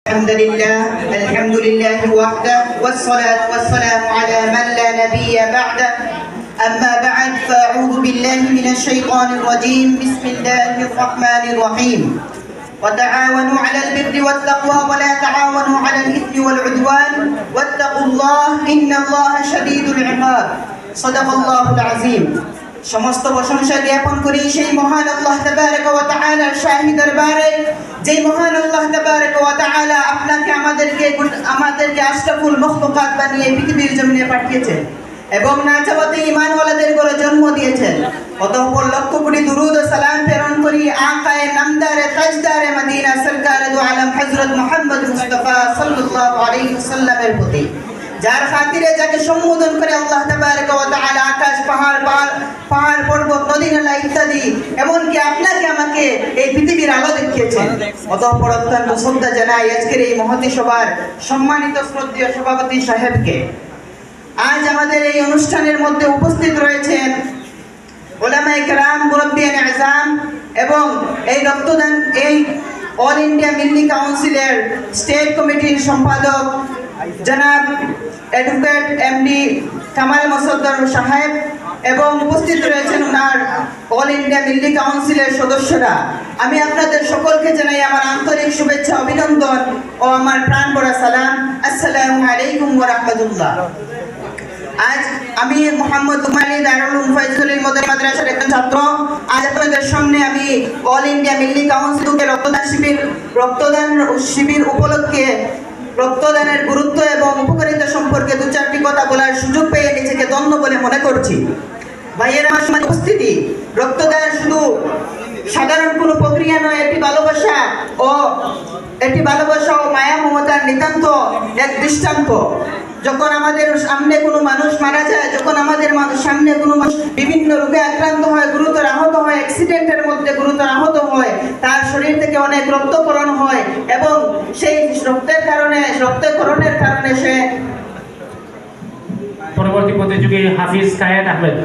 الحمد لله وحده والصلاة والسلام على من لا نبي بعده أما بعد فأعوذ بالله من الشيطان الرجيم بسم الله الرحمن الرحيم وتعاونوا على البر والتقوى ولا تعاونوا على الإثم والعدوان واتقوا الله إن الله شديد العقاب صدق الله العظيم সমস্ত প্রশংসা জ্ঞাপন করি সেই মহান আল্লাহ তাবারক ওয়া তাআলার শাহী দরবারে যে মহান আল্লাহ তাবারক ওয়া তাআলা আপনাকে আমাদেরকে আশরাফুল মাখলুকাত বানিয়ে পৃথিবীর জমিনে পাঠিয়েছেন এবং নাজাতে ঈমানওয়ালাদের ঘরে জন্ম দিয়েছেন। অতঃপর লক্ষ কোটি দুরূদ ও সালাম প্রেরণ করি আকায়ে নামদারে তাজদারে মদিনা সরকারে দু আলম হযরত মুহাম্মদ মুস্তাফা সাল্লাল্লাহু আলাইহি ওয়াসাল্লামের প্রতি, যার খাতিরে যাকে সম্বোধন করে আল্লাহ তাবারক ওয়া তাআলা আকাশ পাহাড় পর্বত নদী নালা ইত্যাদি এমনকি আপনাকে আমাকে এই পৃথিবীর আলো দেখিয়েছেন। অতঃপর অত্যন্ত শ্রদ্ধা জানাই আজকের এই মহতী সভার সম্মানিত শ্রদ্ধেয় সভাপতি সাহেবকে। আজ আমাদের এই অনুষ্ঠানের মধ্যে উপস্থিত রয়েছেন উলামায়ে কেরাম, মুরব্বিয়ান আযম এবং এই অল ইন্ডিয়া মিল্লি কাউন্সিলের স্টেট কমিটির সম্পাদক জনাব অ্যাডভোকেট এমডি কামাল মোসাদ্দের সাহেব এবং উপস্থিত রয়েছেন ওনার অল ইন্ডিয়া মিল্লি কাউন্সিলের সদস্যরা। আমি আপনাদের সকলকে জানাই আমার আন্তরিক শুভেচ্ছা, অভিনন্দন ও আমার প্রাণ ভরা সালাম। আসসালামু আলাইকুম ওয়া রাহমাতুল্লাহ। আজ আমি মোহাম্মদ উমালি দারুল উলুম ফয়জুল মদনী মাদ্রাসার একজন ছাত্র। আজ আপনাদের সামনে আমি অল ইন্ডিয়া মিল্লি কাউন্সিলের রক্তদান শিবির উপলক্ষে রক্তদানের গুরুত্ব এবং উপকারিতা সম্পর্কে দু চারটি কথা বলার সুযোগ পেয়ে নিজেকে ধন্য বলে মনে করছি। ভাইয়েরা, আমার উপস্থিতি, রক্তদান শুধু সাধারণ কোনো প্রক্রিয়া নয়, এটি ভালোবাসা ও মায়া মমতার নিতান্ত এক দৃষ্টান্ত। যখন আমাদের সামনে কোনো মানুষ মারা যায়, যখন আমাদের সামনে কোনো মানুষ বিভিন্ন রোগে আক্রান্ত হয়, গুরুতর আহত হয়, অ্যাক্সিডেন্টের মধ্যে গুরুতর আহত হয়, তার শরীর থেকে অনেক রক্তক্ষরণ হয় এবং সেই রক্তক্ষরণের কারণে সে পরবর্তী প্রতিযোগী হাফিজ কায়েদ আহমেদ।